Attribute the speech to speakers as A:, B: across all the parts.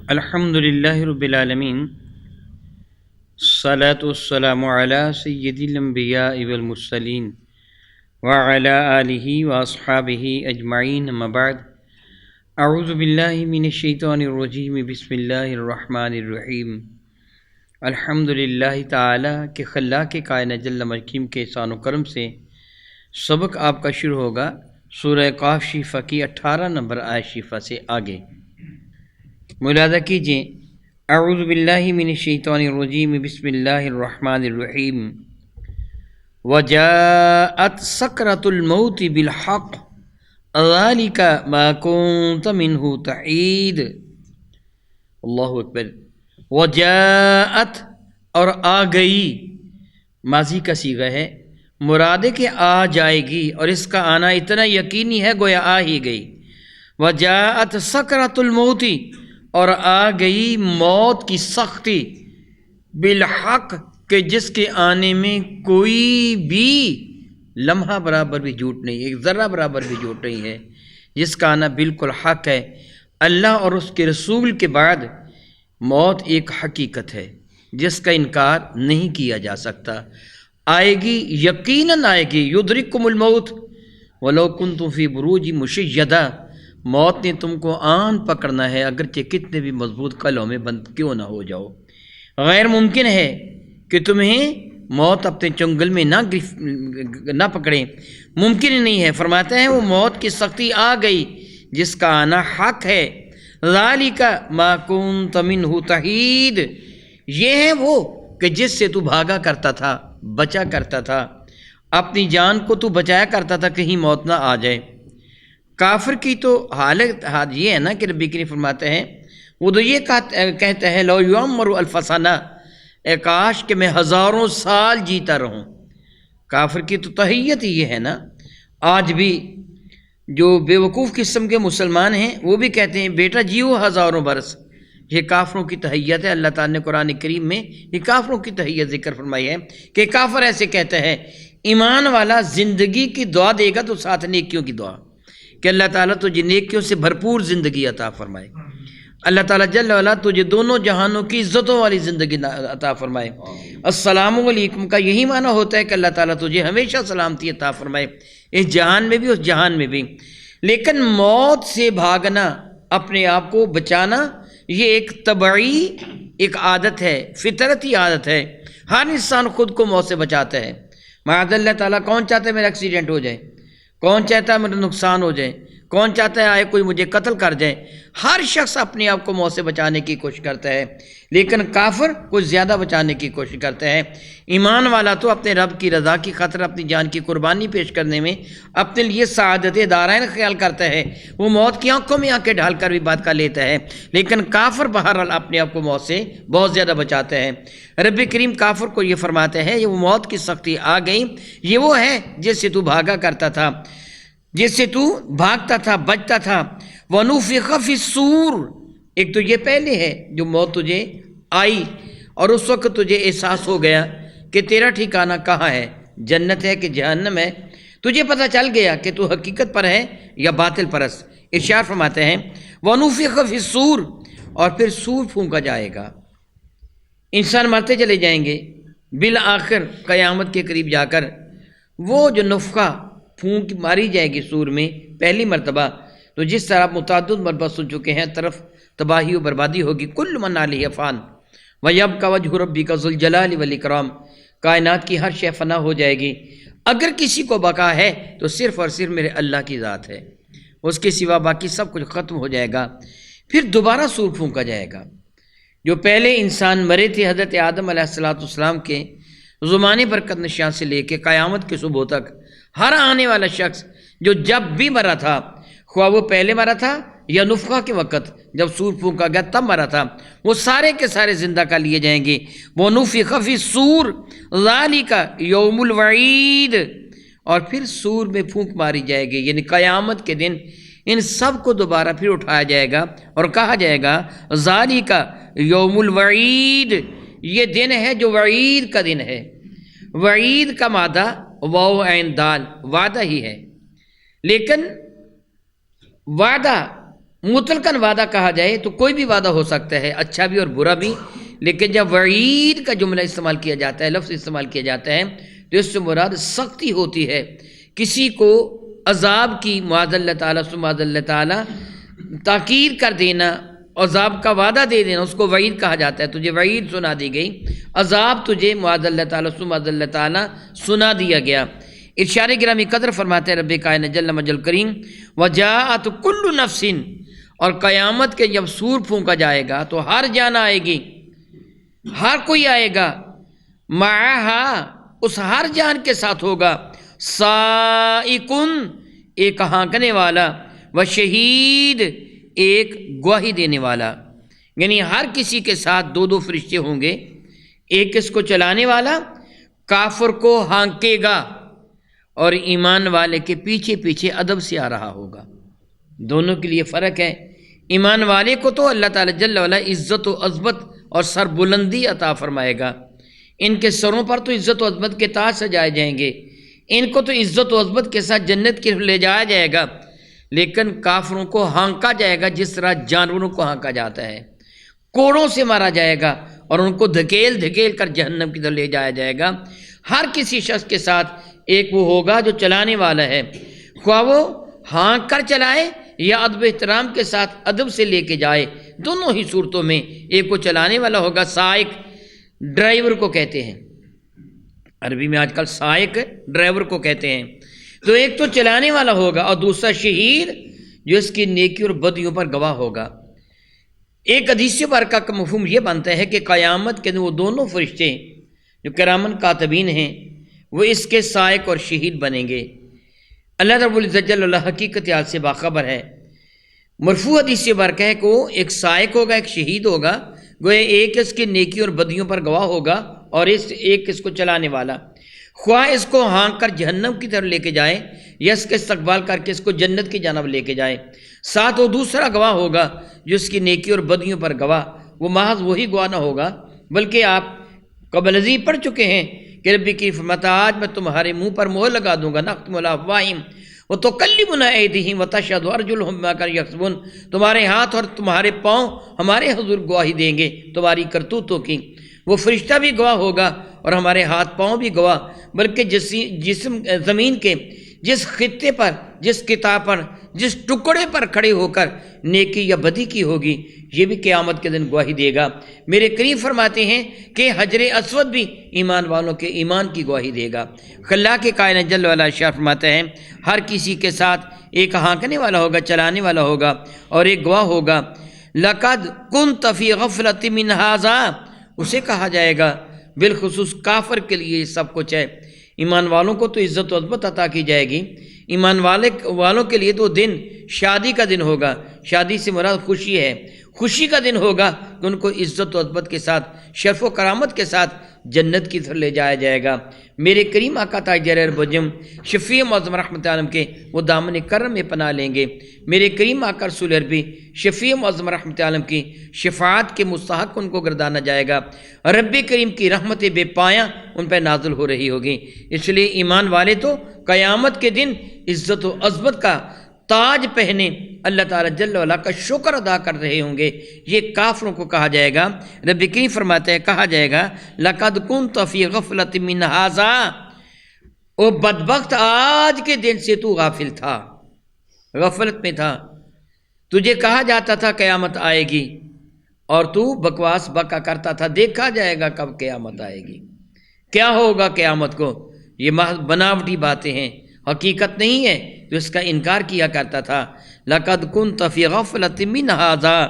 A: الحمد للہ رب العالمین، الصلاۃ والسلام علی سید الانبیاء والمرسلین وعلی آلہ واصحابہ اجمعین، اما بعد، اعوذ باللہ من الشیطان الرجیم، بسم اللہ الرحمن الرحیم۔ الحمد للہ تعالیٰ کے خلاق کائنات جل مجید کے احسان و کرم سے سبق آپ کا شروع ہوگا سورہ قاف شفا کی 18 نمبر آیت شفا سے آگے۔ ملاحظہ کیجئے، اعوذ باللہ من الشیطان الرجیم، بسم اللہ الرحمن الرحیم۔ وجاءت سکرۃ الموت بالحق ذلک ما کنت منہ تحید۔ اللہ اکبر۔ وجاءت، اور آ گئی، ماضی کا صیغہ ہے، مراد ہے کہ آ جائے گی، اور اس کا آنا اتنا یقینی ہے گویا آ ہی گئی۔ وجاءت سکرۃ الموت، اور آ گئی موت کی سختی، بالحق، کہ جس کے آنے میں کوئی بھی لمحہ برابر بھی جھوٹ نہیں، ایک ذرہ برابر بھی جھوٹ نہیں ہے، جس کا آنا بالکل حق ہے۔ اللہ اور اس کے رسول کے بعد موت ایک حقیقت ہے جس کا انکار نہیں کیا جا سکتا، آئے گی، یقیناً آئے گی۔ یدرککم الموت ولو کنتم فی بروج مشیدہ، موت نے تم کو آن پکڑنا ہے اگرچہ کتنے بھی مضبوط قلعوں میں بند کیوں نہ ہو جاؤ۔ غیر ممکن ہے کہ تمہیں موت اپنے چنگل میں نہ پکڑے، ممکن ہی نہیں ہے۔ فرماتے ہیں وہ موت کی سختی آ گئی جس کا آنا حق ہے۔ ذالک ما کنت منہ تحید، یہ ہے وہ کہ جس سے تو بھاگا کرتا تھا، بچا کرتا تھا، اپنی جان کو تو بچایا کرتا تھا کہیں موت نہ آ جائے۔ کافر کی تو حالت یہ ہے نا کہ رب کریم فرماتے ہیں، وہ تو یہ کہتا ہے لو یعمر الف سنہ، اے کاش کہ میں ہزاروں سال جیتا رہوں۔ کافر کی تو تحیت ہی یہ ہے نا۔ آج بھی جو بے وقوف قسم کے مسلمان ہیں وہ بھی کہتے ہیں بیٹا جیو ہزاروں برس، یہ کافروں کی تحیت ہے۔ اللہ تعالیٰ نے قرآن کریم میں یہ کافروں کی تحیت ذکر فرمائی ہے کہ کافر ایسے کہتا ہے۔ ایمان والا زندگی کی دعا دے گا تو ساتھ نیکیوں کی دعا، کہ اللہ تعالیٰ تجھے نیکیوں سے بھرپور زندگی عطا فرمائے، اللہ تعالیٰ جل وعلا تجھے دونوں جہانوں کی عزتوں والی زندگی عطا فرمائے۔ السلام علیکم کا یہی معنی ہوتا ہے کہ اللہ تعالیٰ تجھے ہمیشہ سلامتی عطا فرمائے، اس جہان میں بھی اس جہان میں بھی۔ لیکن موت سے بھاگنا، اپنے آپ کو بچانا، یہ ایک طبعی ایک عادت ہے، فطرتی عادت ہے۔ ہر انسان خود کو موت سے بچاتا ہے۔ معاذ اللہ تعالیٰ، کون چاہتا ہے میرا ایکسیڈنٹ ہو جائے؟ کون چاہتا ہے میرا نقصان ہو جائے؟ کون چاہتا ہے آئے کوئی مجھے قتل کر جائے؟ ہر شخص اپنے آپ کو موت سے بچانے کی کوشش کرتا ہے، لیکن کافر کچھ زیادہ بچانے کی کوشش کرتا ہے۔ ایمان والا تو اپنے رب کی رضا کی خاطر اپنی جان کی قربانی پیش کرنے میں اپنے لیے سعادت دارین خیال کرتا ہے، وہ موت کی آنکھوں میں آنکھیں ڈال کر بھی بات کر لیتا ہے، لیکن کافر بہرحال اپنے آپ کو موت سے بہت زیادہ بچاتا ہے۔ رب کریم کافر کو یہ فرماتے ہیں یہ وہ موت کی سختی آ گئی، یہ وہ ہے جس سے تو بھاگا کرتا تھا، جس سے تو بھاگتا تھا، بچتا تھا۔ وَنُفِخَ فِي الصُّورِ، ایک تو یہ پہلے ہے جو موت تجھے آئی اور اس وقت تجھے احساس ہو گیا کہ تیرا ٹھکانہ کہاں ہے، جنت ہے کہ جہنم ہے، تجھے پتہ چل گیا کہ تو حقیقت پر ہے یا باطل پرست۔ ارشاد فرماتے ہیں وَنُفِخَ فِي الصُّورِ، اور پھر سور پھونکا جائے گا، انسان مرتے چلے جائیں گے، بالآخر قیامت کے قریب جا کر وہ جو نفخہ پھونک ماری جائے گی سور میں پہلی مرتبہ، تو جس طرح متعدد مرتبہ سن چکے ہیں، طرف تباہی و بربادی ہوگی۔ کل من علیہ فان ویبقی وجہ ربک ذو الجلال والاکرام، کائنات کی ہر شے فنا ہو جائے گی، اگر کسی کو بقا ہے تو صرف اور صرف میرے اللہ کی ذات ہے، اس کے سوا باقی سب کچھ ختم ہو جائے گا۔ پھر دوبارہ سور پھونکا جائے گا۔ جو پہلے انسان مرے تھے حضرت آدم علیہ السلام کے زمانے برکت نشان سے لے کے قیامت کے صبح تک، ہر آنے والا شخص جو جب بھی مرا تھا، خواہ وہ پہلے مرا تھا یا نفخہ کے وقت جب سور پھونکا گیا تب مرا تھا، وہ سارے کے سارے زندہ کر لیے جائیں گے۔ وَنُفِخَ فِي الصُّورِ ذَلِكَ يَوْمُ الْوَعِيدِ، اور پھر سور میں پھونک ماری جائے گی، یعنی قیامت کے دن ان سب کو دوبارہ پھر اٹھایا جائے گا اور کہا جائے گا ذَلِكَ يَوْمُ الْوَعِيدِ، یہ دن ہے جو وعید کا دن ہے۔ وعید کا مادہ واو عین دال، وعدہ ہی ہے، لیکن وعدہ مطلقاً وعدہ کہا جائے تو کوئی بھی وعدہ ہو سکتا ہے، اچھا بھی اور برا بھی، لیکن جب وعید کا جملہ استعمال کیا جاتا ہے، لفظ استعمال کیا جاتا ہے، تو اس سے مراد سختی ہوتی ہے، کسی کو عذاب کی معاذ اللہ تعالیٰ معاذ اللہ تعالیٰ تاکید کر دینا، عذاب کا وعدہ دے دینا، اس کو وعید کہا جاتا ہے۔ تجھے وعید سنا دی گئی، عذاب تجھے معاذ اللہ تعالیٰ معاذ اللہ تعالیٰ سنا دیا گیا۔ ارشاد گرامی قدر فرماتے ہیں رب کائنات جل مجل کریم، وجاءت کل نفس، اور قیامت کے جب سور پھونکا جائے گا تو ہر جان آئے گی، ہر کوئی آئے گا، معہا، اس ہر جان کے ساتھ ہوگا، سائقن، ایک ہانکنے والا، و شہید، ایک گواہی دینے والا، یعنی ہر کسی کے ساتھ دو دو فرشتے ہوں گے، ایک اس کو چلانے والا کافر کو ہانکے گا، اور ایمان والے کے پیچھے پیچھے ادب سے آ رہا ہوگا۔ دونوں کے لیے فرق ہے۔ ایمان والے کو تو اللہ تعالیٰ جل وعلا عزت و عظمت اور سر بلندی عطا فرمائے گا، ان کے سروں پر تو عزت و عظمت کے تاج سجائے جائیں گے، ان کو تو عزت و عظمت کے ساتھ جنت کی طرف لے جایا جائے گا، لیکن کافروں کو ہانکا جائے گا جس طرح جانوروں کو ہانکا جاتا ہے، کوڑوں سے مارا جائے گا اور ان کو دھکیل دھکیل کر جہنم کی طرف لے جایا جائے گا۔ ہر کسی شخص کے ساتھ ایک وہ ہوگا جو چلانے والا ہے، خواہ وہ ہانک کر چلائے یا ادب احترام کے ساتھ ادب سے لے کے جائے، دونوں ہی صورتوں میں ایک کو چلانے والا ہوگا، سائق ڈرائیور کو کہتے ہیں، عربی میں آج کل سائق ڈرائیور کو کہتے ہیں، تو ایک تو چلانے والا ہوگا اور دوسرا شہید جو اس کی نیکی اور بدیوں پر گواہ ہوگا۔ ایک حدیث مبارکہ کا مفہوم یہ بنتا ہے کہ قیامت کے دن وہ دونوں فرشتے جو کرامن کاتبین ہیں وہ اس کے سائق اور شہید بنیں گے۔ اللہ رب العزت جل اللہ حقیقت حال سے باخبر ہے۔ مرفوع حدیث مبارکہ ہے کہ وہ ایک سائق ہوگا، ایک شہید ہوگا، گویا ایک اس کی نیکی اور بدیوں پر گواہ ہوگا اور ایک اس کو چلانے والا، خواہ اس کو ہانک کر جہنم کی طرف لے کے جائے یا اس کے استقبال کر کے اس کو جنت کی جانب لے کے جائے۔ ساتھ وہ دوسرا گواہ ہوگا جو اس کی نیکی اور بدیوں پر گواہ، وہ محض وہی گواہ نہ ہوگا بلکہ آپ قبل ازیں پڑھ چکے ہیں کہ رب کی فرماتا آج میں تمہارے منہ پر مہر لگا دوں گا، نختم علی افواہہم وتکلمنا ایدیہم وتشہد ارجلہم بما کانوا یکسبون، تمہارے ہاتھ اور تمہارے پاؤں ہمارے حضور گواہی دیں گے تمہاری کرتوتوں کی۔ وہ فرشتہ بھی گواہ ہوگا اور ہمارے ہاتھ پاؤں بھی گواہ، بلکہ جسم زمین کے جس خطے پر، جس کتاب پر، جس ٹکڑے پر کھڑے ہو کر نیکی یا بدی کی ہوگی یہ بھی قیامت کے دن گواہی دے گا۔ میرے کریم فرماتے ہیں کہ حجر اسود بھی ایمان والوں کے ایمان کی گواہی دے گا۔ خلا کے کائنات جل وعلا ارشاد فرماتا ہے ہر کسی کے ساتھ ایک ہانکنے والا ہوگا، چلانے والا ہوگا اور ایک گواہ ہوگا۔ لقد كنت في غفلة من هذا، اسے کہا جائے گا، بالخصوص کافر کے لیے یہ سب کچھ ہے۔ ایمان والوں کو تو عزت و عظمت عطا کی جائے گی، ایمان والوں کے لیے تو دن شادی کا دن ہوگا، شادی سے مراد خوشی ہے، خوشی کا دن ہوگا کہ ان کو عزت و عظمت کے ساتھ، شرف و کرامت کے ساتھ جنت کی طرف لے جایا جائے گا۔ میرے کریم آقا تاجر اربجم شفیع معظم رحمت عالم کے وہ دامن کرم میں پناہ لیں گے۔ میرے کریم آقا رسول عربی شفیع معظم رحمت عالم کی شفاعت کے مستحق ان کو گردانا جائے گا۔ رب کریم کی رحمت بے پایاں ان پہ نازل ہو رہی ہوگی۔ اس لیے ایمان والے تو قیامت کے دن عزت و عظمت کا تاج پہنے اللہ تعالیٰ جل وعلا کا شکر ادا کر رہے ہوں گے۔ یہ کافروں کو کہا جائے گا، رب کریم فرماتے ہیں کہا جائے گا لقد كنت في غفلة من هذا، او بدبخت آج کے دن سے تو غافل تھا، غفلت میں تھا، تجھے کہا جاتا تھا قیامت آئے گی اور تو بکواس بکا کرتا تھا، دیکھا جائے گا کب قیامت آئے گی، کیا ہوگا قیامت کو، یہ محض بناوٹی باتیں ہیں، حقیقت نہیں ہے، تو اس کا انکار کیا کرتا تھا۔ لقد كنت في غفلة من هذا،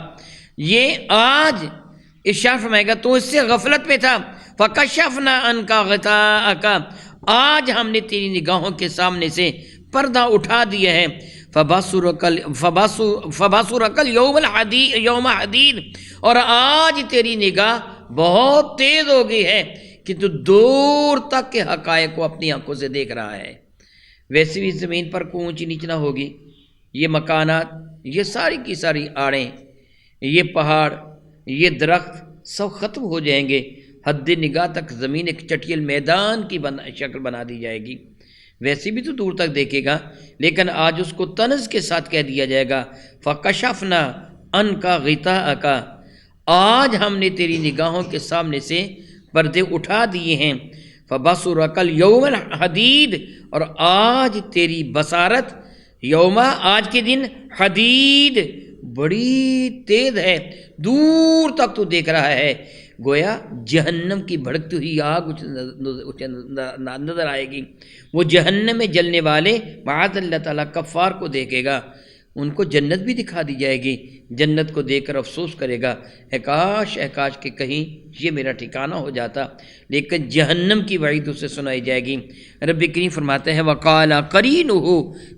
A: یہ آج ارشاد فرمائے گا تو اس سے غفلت میں تھا، فکشفنا عنك غطاءك، آج ہم نے تیری نگاہوں کے سامنے سے پردہ اٹھا دیا ہے، فبصرك اليوم حدید، اور آج تیری نگاہ بہت تیز ہو گئی ہے کہ تو دور تک کے حقائق کو اپنی آنکھوں سے دیکھ رہا ہے۔ ویسے بھی زمین پر کوئی اونچی نیچ نہ ہوگی، یہ مکانات، یہ ساری کی ساری آڑیں، یہ پہاڑ، یہ درخت سب ختم ہو جائیں گے، حد نگاہ تک زمین ایک چٹیل میدان کی شکل بنا دی جائے گی۔ ویسے بھی تو دور تک دیکھے گا، لیکن آج اس کو طنز کے ساتھ کہہ دیا جائے گا فَكَشَفْنَا عَنْكَ غِطَاءَكَ، آج ہم نے تیری نگاہوں کے سامنے سے پردے اٹھا دیے ہیں، فَبَصُرَكَ الْيَوْمَ الْحَدِيدِ، اور آج تیری بصارت یوما آج کے دن حدید بڑی تیز ہے، دور تک تو دیکھ رہا ہے، گویا جہنم کی بھڑکتی ہوئی آگ نظر آئے گی۔ وہ جہنم میں جلنے والے معاذ اللہ تعالیٰ کفار کو دیکھے گا، ان کو جنت بھی دکھا دی جائے گی، جنت کو دیکھ کر افسوس کرے گا اے کاش کہ کہیں یہ میرا ٹھکانہ ہو جاتا، لیکن جہنم کی وعید اسے سنائی جائے گی۔ رب کریم فرماتے ہیں وقال قرینہ،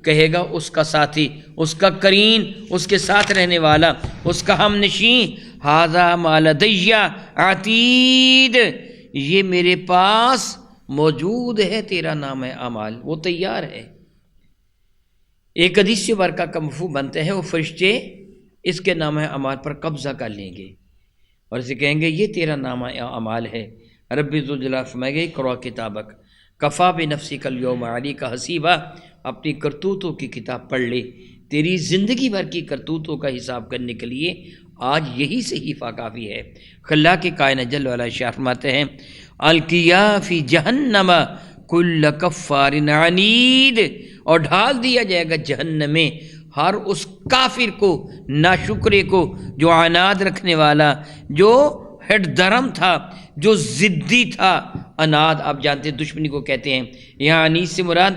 A: کہے گا اس کا ساتھی، اس کا قرین، اس کے ساتھ رہنے والا، اس کا ہم نشین، ھذا ما لدی عتید، یہ میرے پاس موجود ہے تیرا نام اعمال، وہ تیار ہے۔ ایک حدیث برکہ کا مفہوم بنتے ہیں وہ فرشتے اس کے نام اعمال پر قبضہ کر لیں گے اور اسے کہیں گے یہ تیرا نام اعمال ہے۔ رب ذوالجلال فرمائے گا اقرأ کتابک کفا بنفسک اليوم علیک حسیبا، اپنی کرتوتوں کی کتاب پڑھ لے، تیری زندگی بھر کی کرتوتوں کا حساب کرنے کے لیے آج یہی صحیفہ کافی ہے۔ خلاق کائنات جل وعلا شاہ فرماتے ہیں القیا فی جہنم کل کفار عنید، اور ڈھال دیا جائے گا جہنم میں ہر اس کافر کو، ناشکرے کو، جو عناد رکھنے والا، جو ہٹ درم تھا، جو ضدی تھا۔ عناد آپ جانتے ہیں دشمنی کو کہتے ہیں، یہاں عنید سے مراد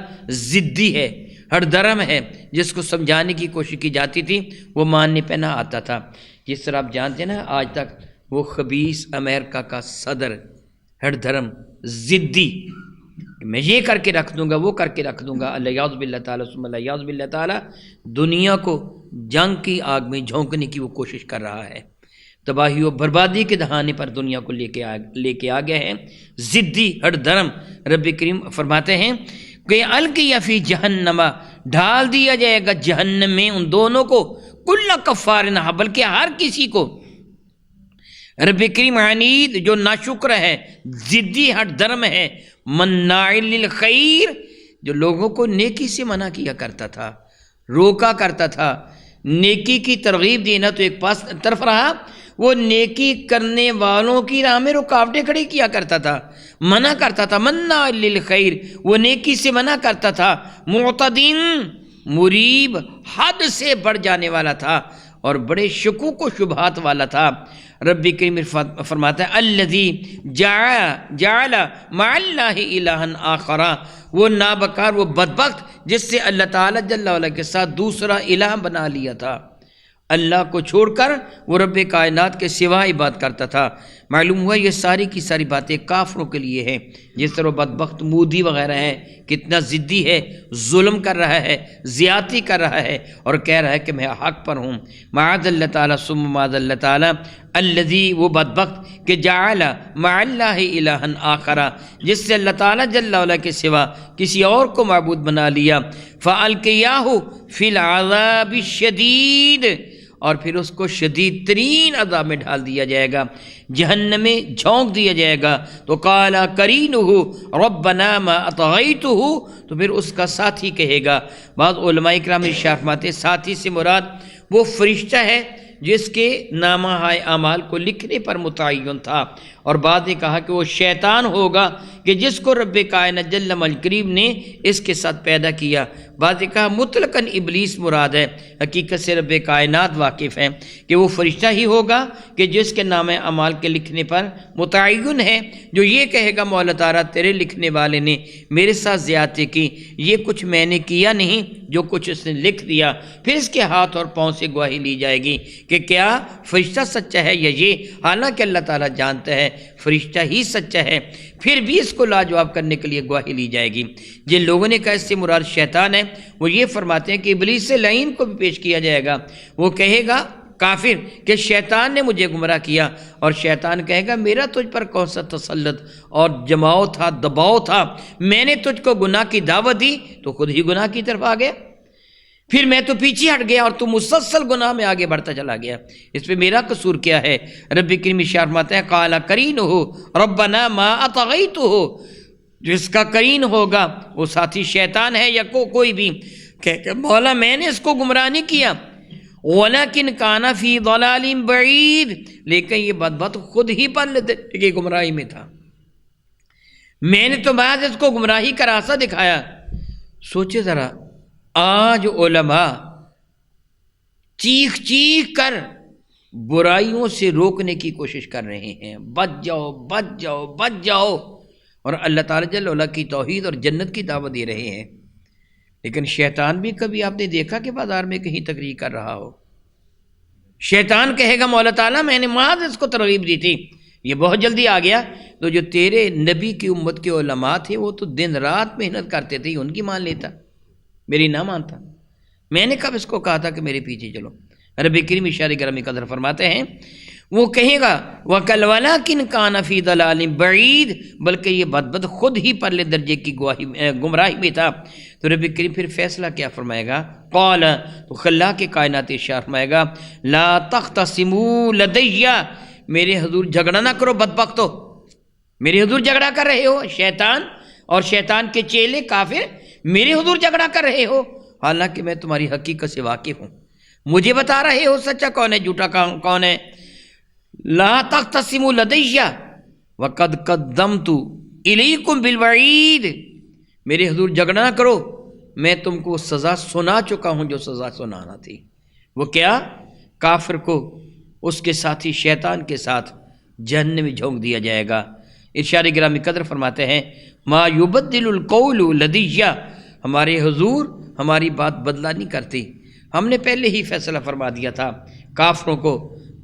A: ضدی ہے، ہٹ درم ہے، جس کو سمجھانے کی کوشش کی جاتی تھی وہ ماننے پہ نہ آتا تھا۔ جس طرح آپ جانتے ہیں نا آج تک وہ خبیث امریکہ کا صدر، ہٹ دھرم، ضدی، میں یہ کر کے رکھ دوں گا، وہ کر کے رکھ دوں گا، الیاذ باللہ تعالیٰ ثم الیاذ باللہ تعالیٰ، دنیا کو جنگ کی آگ میں جھونکنے کی وہ کوشش کر رہا ہے، تباہی و بربادی کے دہانے پر دنیا کو لے کے آ گیا ہے، ضدی ہٹ دھرم۔ رب کریم فرماتے ہیں کہ القی فی جہنم، ڈھال دیا جائے گا جہنم میں ان دونوں کو، کل کفار، بلکہ ہر کسی کو، رب کریم عنید جو ناشکر ہے، ضدی ہٹ درم ہے، مناع للخیر جو لوگوں کو نیکی سے منع کیا کرتا تھا، روکا کرتا تھا، نیکی کی ترغیب دینا تو ایک پاس طرف رہا، وہ نیکی کرنے والوں کی راہ میں رکاوٹیں کھڑی کیا کرتا تھا، منع کرتا تھا، مناع للخیر وہ نیکی سے منع کرتا تھا، معتدین مریب حد سے بڑھ جانے والا تھا اور بڑے شکوک و شبہات والا تھا۔ رب کریم فرماتا ہے الذی جعل مع اللہ الہا آخر، وہ نابکار، وہ بدبخت جس سے اللہ تعالیٰ جل وعلا کے ساتھ دوسرا الہ بنا لیا تھا، اللہ کو چھوڑ کر وہ رب کائنات کے سوا عبادت کرتا تھا۔ معلوم ہوا یہ ساری کی ساری باتیں کافروں کے لیے ہیں، جس طرح بدبخت مودی وغیرہ ہے، کتنا ضدی ہے، ظلم کر رہا ہے، زیادتی کر رہا ہے اور کہہ رہا ہے کہ میں حق پر ہوں۔ معاذ اللہ تعالیٰ ثم معاذ اللہ تعالیٰ الذی، وہ بدبخت کہ جعل مع اللہ الہا آخر، جس سے اللہ تعالیٰ جل وعلا کے سوا کسی اور کو معبود بنا لیا، فالقیاہ فی العذاب الشدید، اور پھر اس کو شدید ترین عذاب میں ڈال دیا جائے گا، جہنم میں جھونک دیا جائے گا۔ تو قال قرینہ ربنا ما اطغیتہ، تو پھر اس کا ساتھی کہے گا، بعض علماء کرام ارشاد فرماتے ہیں ساتھی سے مراد وہ فرشتہ ہے جس کے نامہ اعمال کو لکھنے پر متعین تھا، اور بعد نے کہا کہ وہ شیطان ہوگا کہ جس کو رب کائنات جل کریم نے اس کے ساتھ پیدا کیا، بعد نے کہا مطلقاً ابلیس مراد ہے، حقیقت سے رب کائنات واقف ہے کہ وہ فرشتہ ہی ہوگا کہ جس کے نام اعمال کے لکھنے پر متعین ہے، جو یہ کہے گا مولا تعالیٰ تیرے لکھنے والے نے میرے ساتھ زیادتی کی، یہ کچھ میں نے کیا نہیں، جو کچھ اس نے لکھ دیا۔ پھر اس کے ہاتھ اور پاؤں سے گواہی لی جائے گی کہ کیا فرشتہ سچا ہے یا یہ، حالانکہ اللہ تعالیٰ جانتا ہے فرشتہ ہی سچا ہے، پھر بھی اس کو لاجواب کرنے کے لیے گواہی لی جائے گی۔ جن لوگوں نے کہا اس سے مراد شیطان ہے، وہ یہ فرماتے ہیں کہ ابلیس سے لعین کو بھی پیش کیا جائے گا، وہ کہے گا کافر کہ شیطان نے مجھے گمراہ کیا، اور شیطان کہے گا میرا تجھ پر کون سا تسلط اور جماؤ تھا، دباؤ تھا، میں نے تجھ کو گناہ کی دعوت دی تو خود ہی گناہ کی طرف آ گیا، پھر میں تو پیچھے ہٹ گیا اور تو مسلسل گناہ میں آگے بڑھتا چلا گیا، اس پہ میرا قصور کیا ہے؟ رب کریم ارشاد فرماتے ہیں قال قرینہ ربنا ما اطغیتہ، جو اس کا قرین ہوگا وہ ساتھی شیطان ہے یا کوئی بھی، کہ مولا میں نے اس کو گمراہ نہیں کیا، وَلَكِنْ كَانَ فِي ضَلَالٍ بَعِيدٍ، لیکن یہ بدبخت خود ہی پر یہ گمراہی میں تھا، میں نے تو بعض اس کو گمراہی کا راستہ دکھایا۔ سوچے ذرا، آج علماء چیخ چیخ کر برائیوں سے روکنے کی کوشش کر رہے ہیں، بچ جاؤ بچ جاؤ بچ جاؤ، اور اللہ تعالیٰ جل وعلا کی توحید اور جنت کی دعوت دے رہے ہیں۔ لیکن شیطان بھی کبھی آپ نے دیکھا کہ بازار میں کہیں تقریر کر رہا ہو؟ شیطان کہے گا مولا تعالیٰ میں نے محض اس کو ترغیب دی تھی، یہ بہت جلدی آ گیا۔ تو جو تیرے نبی کی امت کے علماء تھے وہ تو دن رات محنت کرتے تھے، ان کی مان لیتا، میری نہ مانتا۔ میں نے کب اس کو کہا تھا کہ میرے پیچھے چلو؟ رب کریم اشارے گرامی قدر فرماتے ہیں وہ کہے گا وَلَكِنْ كَانَ فِي ضَلَالٍ بَعِيدٍ، بلکہ یہ بدبخت خود ہی پرلے درجے کی گمراہی میں تھا۔ تو رب کریم پھر فیصلہ کیا فرمائے گا؟ قال، تو اللہ کے کائنات ارشاد فرمائے گا لا تختصموا لدی، میرے حضور جھگڑا نہ کرو بدبختو، میرے حضور جھگڑا کر رہے ہو، شیطان اور شیطان کے چیلے کافر میرے حضور جھگڑا کر رہے ہو، حالانکہ میں تمہاری حقیقت سے واقف ہوں، مجھے بتا رہے ہو سچا کون ہے جھوٹا کون ہے۔ لا تختصموا لدی وقد قدمت الیکم بالوعید، میرے حضور جھگڑا نہ کرو، میں تم کو سزا سنا چکا ہوں جو سزا سنانا تھی۔ وہ کیا؟ کافر کو اس کے ساتھی شیطان کے ساتھ جہنم میں جھونک دیا جائے گا۔ ارشاد گرامی قدر فرماتے ہیں ما یبدل القول لدی، ہمارے حضور ہماری بات بدلہ نہیں کرتی، ہم نے پہلے ہی فیصلہ فرما دیا تھا، کافروں کو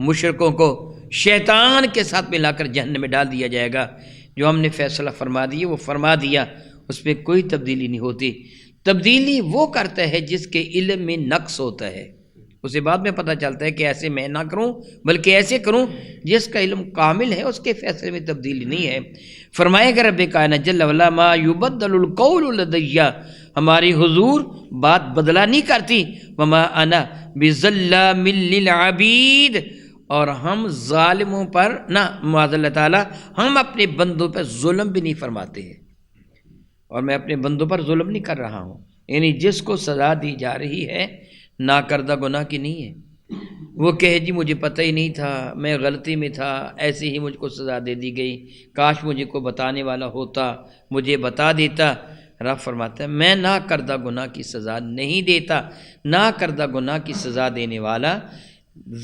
A: مشرکوں کو شیطان کے ساتھ ملا کر جہنم میں ڈال دیا جائے گا۔ جو ہم نے فیصلہ فرما دیا وہ فرما دیا، اس میں کوئی تبدیلی نہیں ہوتی۔ تبدیلی وہ کرتا ہے جس کے علم میں نقص ہوتا ہے، اسے بعد میں پتہ چلتا ہے کہ ایسے میں نہ کروں بلکہ ایسے کروں۔ جس کا علم کامل ہے اس کے فیصلے میں تبدیلی نہیں ہے۔ فرمائے گا رب کائنات جل وعلا ما یبدل القول لدی، ہماری حضور بات بدلا نہیں کرتی، وما انا بظلام للعبید، اور ہم ظالموں پر نہ، معاذ اللہ تعالیٰ، ہم اپنے بندوں پر ظلم بھی نہیں فرماتے ہیں، اور میں اپنے بندوں پر ظلم نہیں کر رہا ہوں۔ یعنی جس کو سزا دی جا رہی ہے ناکردہ گناہ کی نہیں ہے، وہ کہے جی مجھے پتہ ہی نہیں تھا، میں غلطی میں تھا، ایسے ہی مجھ کو سزا دے دی گئی، کاش مجھے کو بتانے والا ہوتا، مجھے بتا دیتا۔ رب فرماتا ہے میں ناکردہ گناہ کی سزا نہیں دیتا، ناکردہ گناہ کی سزا دینے والا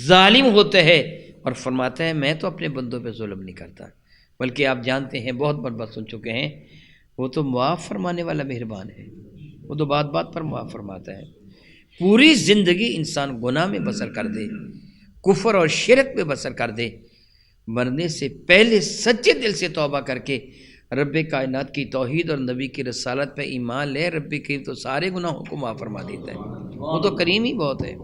A: ظالم ہوتا ہے، اور فرماتا ہے میں تو اپنے بندوں پہ ظلم نہیں کرتا، بلکہ آپ جانتے ہیں بہت بار بات سن چکے ہیں، وہ تو معاف فرمانے والا مہربان ہے، وہ تو بات بات پر معاف فرماتا ہے۔ پوری زندگی انسان گناہ میں بسر کر دے، کفر اور شرک میں بسر کر دے، مرنے سے پہلے سچے دل سے توبہ کر کے رب کائنات کی توحید اور نبی کی رسالت پہ ایمان لے، رب کریم تو سارے گناہوں کو معاف فرما دیتا ہے۔ وہ تو کریم ہی بہت ہے،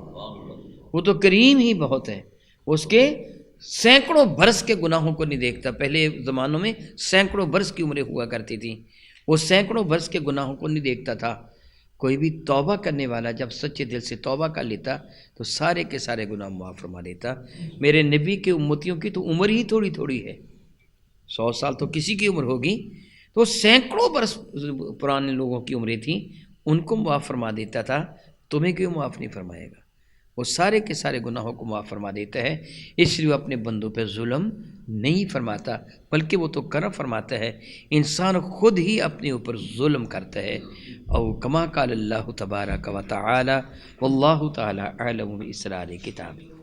A: وہ تو کریم ہی بہت ہے، اس کے سینکڑوں برس کے گناہوں کو نہیں دیکھتا۔ پہلے زمانوں میں سینکڑوں برس کی عمریں ہوا کرتی تھیں، وہ سینکڑوں برس کے گناہوں کو نہیں دیکھتا تھا۔ کوئی بھی توبہ کرنے والا جب سچے دل سے توبہ کر لیتا تو سارے کے سارے گناہ معاف فرما دیتا۔ میرے نبی کے امتیوں کی تو عمر ہی تھوڑی تھوڑی ہے، 100 سال تو کسی کی عمر ہوگی، تو سینکڑوں برس پرانے لوگوں کی عمریں تھیں، ان کو معاف فرما دیتا تھا، تمہیں کیوں معاف نہیں فرمائے گا؟ وہ سارے کے سارے گناہوں کو معاف فرما دیتا ہے، اس لیے وہ اپنے بندوں پہ ظلم نہیں فرماتا، بلکہ وہ تو کرم فرماتا ہے۔ انسان خود ہی اپنے اوپر ظلم کرتا ہے۔ او کما قال اللہ تبارک و تعالی واللہ تعالی اعلم باسرار کتابہ۔